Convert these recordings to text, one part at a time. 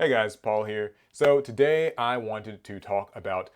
Hey guys, Paul here. So today I wanted to talk about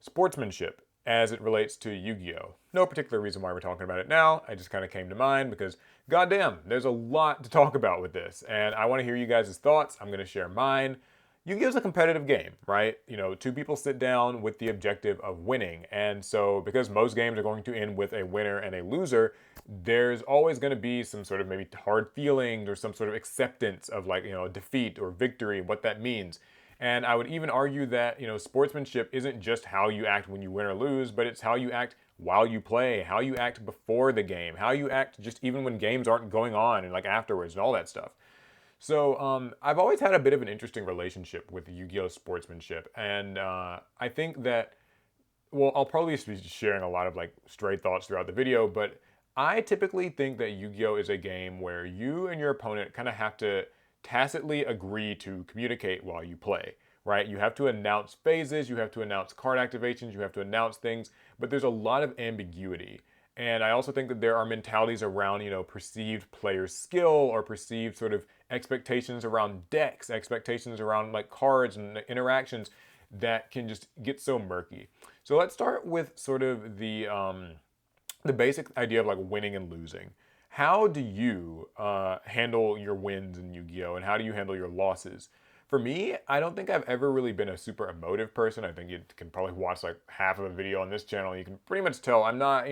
sportsmanship as it relates to Yu-Gi-Oh. No particular reason why we're talking about it now. I just kind of came to mind because goddamn, there's a lot to talk about with this, and I want to hear you guys' thoughts. I'm going to share mine. Yu-Gi-Oh is a competitive game, right? You know, two people sit down with the objective of winning. And so because most games are going to end with a winner and a loser, there's always going to be some sort of maybe hard feelings or some sort of acceptance of like, defeat or victory, what that means. And I would even argue that, sportsmanship isn't just how you act when you win or lose, but it's how you act while you play, how you act before the game, how you act just even when games aren't going on and like afterwards and all that stuff. So I've always had a bit of an interesting relationship with Yu-Gi-Oh sportsmanship, and I think that I'll probably be sharing a lot of like stray thoughts throughout the video, but I typically think that Yu-Gi-Oh is a game where you and your opponent kind of have to tacitly agree to communicate while you play, right? You have to announce phases, you have to announce card activations, you have to announce things, but there's a lot of ambiguity. And I also think that there are mentalities around, perceived player skill or perceived sort of expectations around decks, expectations around like cards and interactions that can just get so murky. So let's start with sort of the basic idea of like winning and losing. How do you handle your wins in Yu-Gi-Oh, and how do you handle your losses? For me, I don't think I've ever really been a super emotive person. I think you can probably watch like half of a video on this channel. You can pretty much tell I'm not,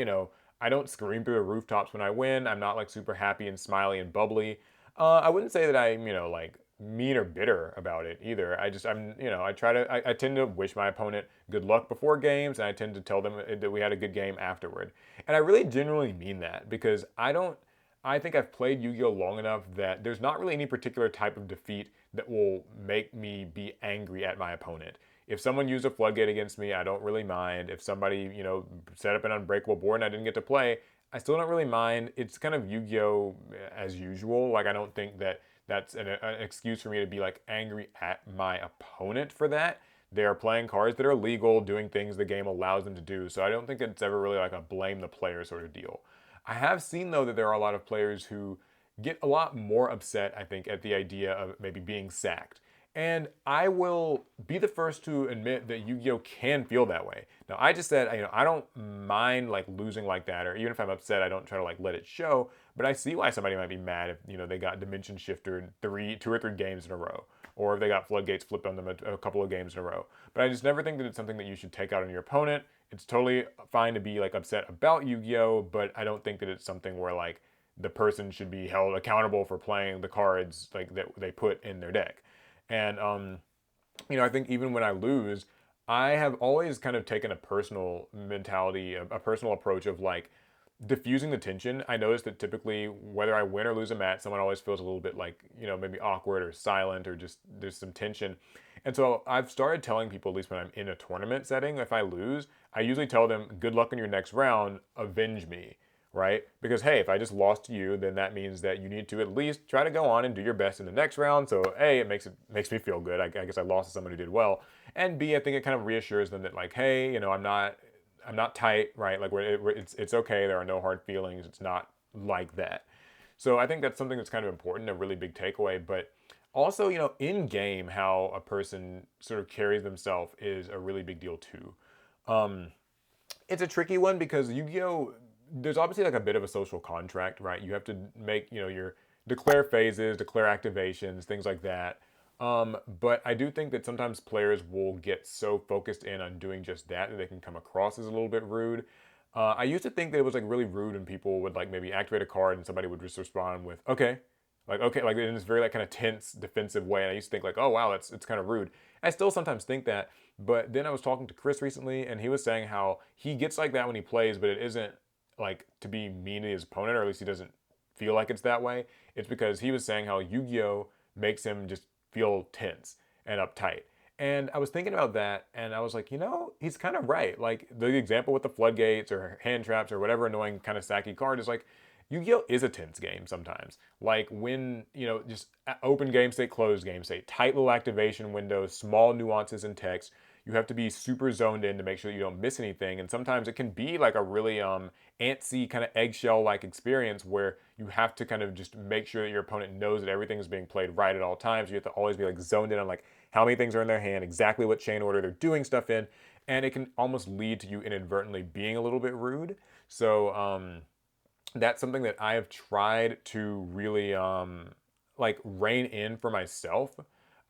I don't scream through the rooftops when I win. I'm not like super happy and smiley and bubbly. I wouldn't say that I'm, like mean or bitter about it either. I tend to wish my opponent good luck before games, and I tend to tell them that we had a good game afterward. And I really genuinely mean that because I think I've played Yu-Gi-Oh long enough that there's not really any particular type of defeat that will make me be angry at my opponent. If someone used a floodgate against me, I don't really mind. If somebody, set up an unbreakable board and I didn't get to play, I still don't really mind. It's kind of Yu-Gi-Oh as usual. Like I don't think that that's an excuse for me to be like angry at my opponent for that. They are playing cards that are legal, doing things the game allows them to do. So I don't think it's ever really like a blame the player sort of deal. I have seen though that there are a lot of players who get a lot more upset, I think, at the idea of maybe being sacked. And I will be the first to admit that Yu-Gi-Oh can feel that way. Now, I just said, I don't mind like losing like that, or even if I'm upset, I don't try to like let it show. But I see why somebody might be mad if they got Dimension Shifter 2 or 3 games in a row, or if they got Floodgates flipped on them a couple of games in a row. But I just never think that it's something that you should take out on your opponent. It's totally fine to be like upset about Yu-Gi-Oh, but I don't think that it's something where like the person should be held accountable for playing the cards like that they put in their deck. And I think even when I lose, I have always kind of taken a personal mentality, a personal approach of like diffusing the tension. I notice that typically, whether I win or lose a match, someone always feels a little bit like, maybe awkward or silent or just there's some tension. And so I've started telling people, at least when I'm in a tournament setting, if I lose, I usually tell them, good luck in your next round, avenge me, right? Because hey, if I just lost to you, then that means that you need to at least try to go on and do your best in the next round. So A, it makes me feel good. I guess I lost to someone who did well, and B, I think it kind of reassures them that like, hey, I'm not tight, right? Like it's okay. There are no hard feelings. It's not like that. So I think that's something that's kind of important, a really big takeaway. But also, in game, how a person sort of carries themselves is a really big deal too. Um, it's a tricky one because Yu-Gi-Oh, there's obviously like a bit of a social contract, right? You have to make, your declare phases, declare activations, things like that. But I do think that sometimes players will get so focused in on doing just that they can come across as a little bit rude. I used to think that it was like really rude when people would like maybe activate a card and somebody would just respond with okay, like in this very like kind of tense defensive way. And I used to think like, oh wow, it's kind of rude. I still sometimes think that, but then I was talking to Chris recently, and he was saying how he gets like that when he plays, but it isn't like to be mean to his opponent, or at least he doesn't feel like it's that way. It's because he was saying how Yu-Gi-Oh makes him just feel tense and uptight. And I was thinking about that, and I was like, he's kind of right. Like the example with the floodgates or hand traps or whatever annoying kind of sacky card is like, Yu-Gi-Oh is a tense game sometimes. Like when, just open game state, closed game state, tight little activation windows, small nuances in text. you have to be super zoned in to make sure that you don't miss anything. And sometimes it can be like a really antsy kind of eggshell like experience where you have to kind of just make sure that your opponent knows that everything is being played right at all times. You have to always be like zoned in on like how many things are in their hand, exactly what chain order they're doing stuff in, and it can almost lead to you inadvertently being a little bit rude. So that's something that I have tried to really like rein in for myself.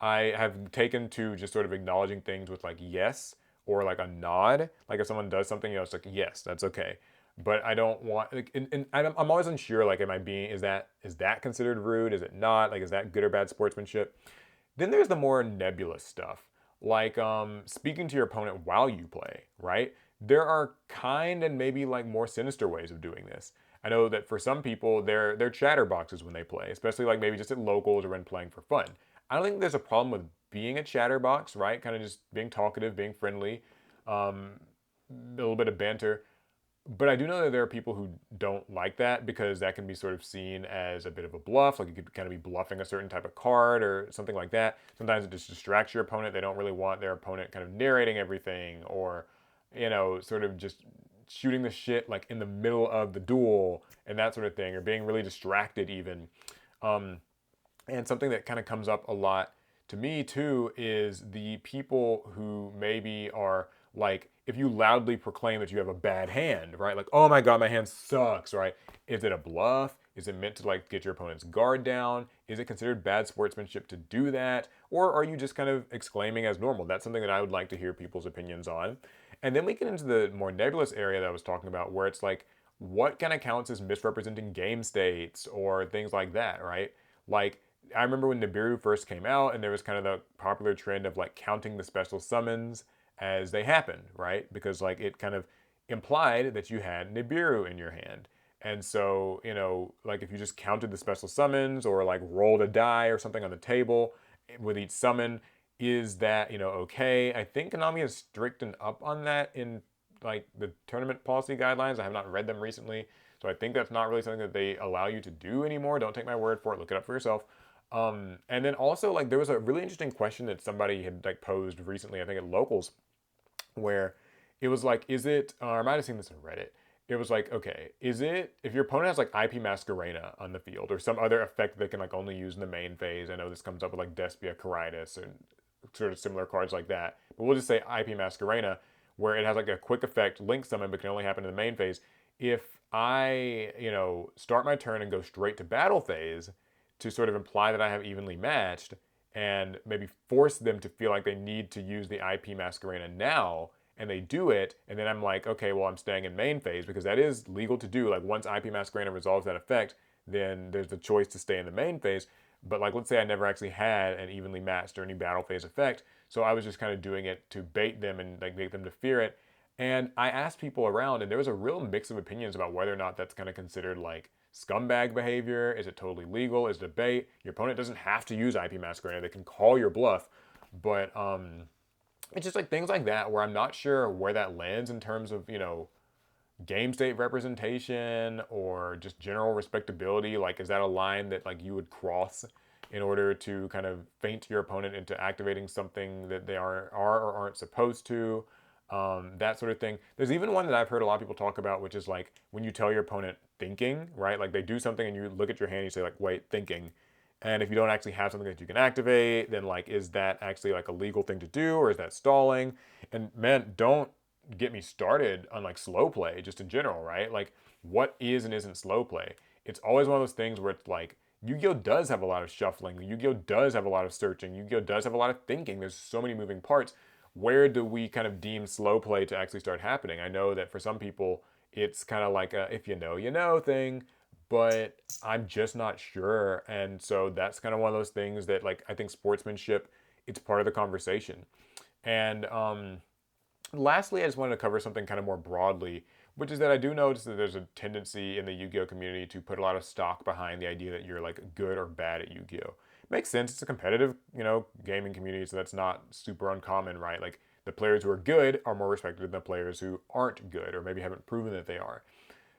I have taken to just sort of acknowledging things with like yes or like a nod. Like if someone does something, it's like yes, that's okay. But I don't want like, and I'm always unsure. Like, am I being is that considered rude? Is it not? Like, is that good or bad sportsmanship? Then there's the more nebulous stuff, like speaking to your opponent while you play, right? There are kind and maybe like more sinister ways of doing this. I know that for some people, they're chatterboxes when they play, especially like maybe just at locals or when playing for fun. I don't think there's a problem with being a chatterbox, right? Kind of just being talkative, being friendly, a little bit of banter. But I do know that there are people who don't like that because that can be sort of seen as a bit of a bluff. Like you could kind of be bluffing a certain type of card or something like that. Sometimes it just distracts your opponent. They don't really want their opponent kind of narrating everything or, sort of just shooting the shit like in the middle of the duel and that sort of thing, or being really distracted even. Um, and something that kind of comes up a lot to me too is the people who maybe are like, if you loudly proclaim that you have a bad hand, right? Like, oh my God, my hand sucks, right? Is it a bluff? Is it meant to like get your opponent's guard down? Is it considered bad sportsmanship to do that? Or are you just kind of exclaiming as normal? That's something that I would like to hear people's opinions on. And then we get into the more nebulous area that I was talking about, where it's like, what kind of counts as misrepresenting game states or things like that, right? Like, I remember when Nibiru first came out, and there was kind of the popular trend of like counting the special summons as they happened, right? Because like it kind of implied that you had Nibiru in your hand. And so, like if you just counted the special summons or like rolled a die or something on the table with each summon, is that, okay? I think Konami has strictened up on that in like the tournament policy guidelines. I have not read them recently. So I think that's not really something that they allow you to do anymore. Don't take my word for it. Look it up for yourself. And then also like there was a really interesting question that somebody had like posed recently, I think at locals, where it was like, is it, or I might have seen this on Reddit. It was like, okay, is it, if your opponent has like IP Masquerena on the field or some other effect they can like only use in the main phase? I know this comes up with like Despia Caritas and sort of similar cards like that. But we'll just say IP Masquerena, where it has like a quick effect, link summon, but can only happen in the main phase. If I, start my turn and go straight to battle phase to sort of imply that I have evenly matched and maybe force them to feel like they need to use the IP Masquerena now, and they do it, and then I'm like, okay, well, I'm staying in main phase because that is legal to do. Like once IP Masquerena resolves that effect, then there's the choice to stay in the main phase. But like, let's say I never actually had an evenly matched or any battle phase effect, so I was just kind of doing it to bait them and like make them to fear it. And I asked people around, and there was a real mix of opinions about whether or not that's kind of considered like scumbag behavior. Is it totally legal? Is it a bait? Your opponent doesn't have to use IP Masquerena. They can call your bluff. But it's just like things like that where I'm not sure where that lands in terms of, game state representation or just general respectability. Like, is that a line that like you would cross in order to kind of feint your opponent into activating something that they are or aren't supposed to? That sort of thing. There's even one that I've heard a lot of people talk about, which is like when you tell your opponent thinking, right? Like they do something and you look at your hand and you say like, wait, thinking. And if you don't actually have something that you can activate, then like, is that actually like a legal thing to do, or is that stalling? And man, don't get me started on like slow play just in general, right? Like what is and isn't slow play? It's always one of those things where it's like Yu-Gi-Oh does have a lot of shuffling. Yu-Gi-Oh does have a lot of searching. Yu-Gi-Oh does have a lot of thinking. There's so many moving parts. Where do we kind of deem slow play to actually start happening? I know that for some people, it's kind of like a if you know thing, but I'm just not sure. And so that's kind of one of those things that like I think sportsmanship, it's part of the conversation. And lastly, I just wanted to cover something kind of more broadly, which is that I do notice that there's a tendency in the Yu-Gi-Oh community to put a lot of stock behind the idea that you're like good or bad at Yu-Gi-Oh. Makes sense. It's a competitive, gaming community, so that's not super uncommon, right? Like the players who are good are more respected than the players who aren't good or maybe haven't proven that they are.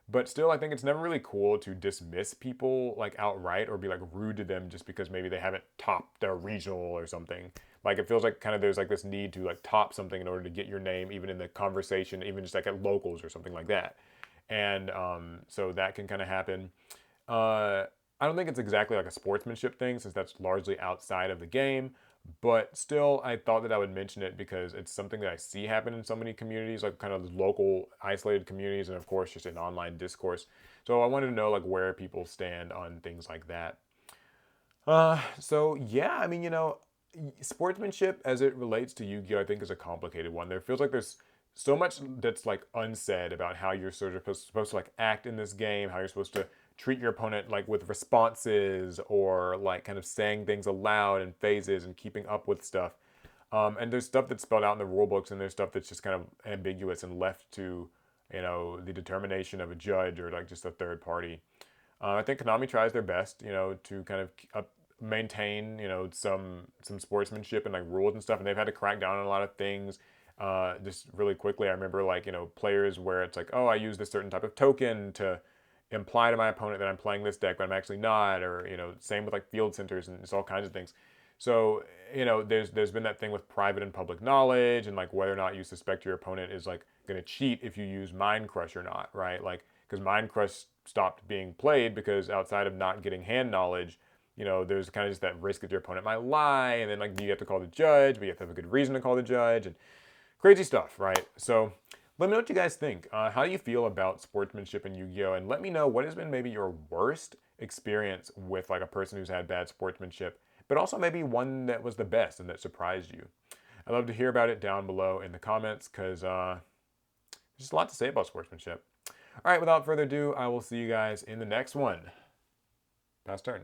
But still, I think it's never really cool to dismiss people like outright or be like rude to them just because maybe they haven't topped their regional or something. Like it feels like kind of there's like this need to like top something in order to get your name even in the conversation, even just like at locals or something like that. And so that can kind of happen. Uh, I don't think it's exactly like a sportsmanship thing since that's largely outside of the game, but still, I thought that I would mention it because it's something that I see happen in so many communities, like kind of local, isolated communities, and of course, just in online discourse. So I wanted to know like where people stand on things like that. So yeah, I mean, sportsmanship as it relates to Yu-Gi-Oh, I think is a complicated one. There feels like there's so much that's like unsaid about how you're sort of supposed to like act in this game, how you're supposed to treat your opponent like with responses or like kind of saying things aloud and phases and keeping up with stuff. And there's stuff that's spelled out in the rule books, and there's stuff that's just kind of ambiguous and left to, the determination of a judge or like just a third party. I think Konami tries their best, to kind of maintain, some sportsmanship and like rules and stuff, and they've had to crack down on a lot of things. Just really quickly, I remember like players where it's like, oh, I use this certain type of token to imply to my opponent that I'm playing this deck, but I'm actually not, or same with like field centers and it's all kinds of things. So there's been that thing with private and public knowledge and like whether or not you suspect your opponent is like going to cheat if you use Mind Crush or not, right? Like because Mind Crush stopped being played because outside of not getting hand knowledge, there's kind of just that risk that your opponent might lie, and then like you have to call the judge, but you have to have a good reason to call the judge, and crazy stuff, right? So let me know what you guys think. How do you feel about sportsmanship in Yu-Gi-Oh? And let me know what has been maybe your worst experience with like a person who's had bad sportsmanship, but also maybe one that was the best and that surprised you. I'd love to hear about it down below in the comments because there's just a lot to say about sportsmanship. All right, without further ado, I will see you guys in the next one. Pass turn.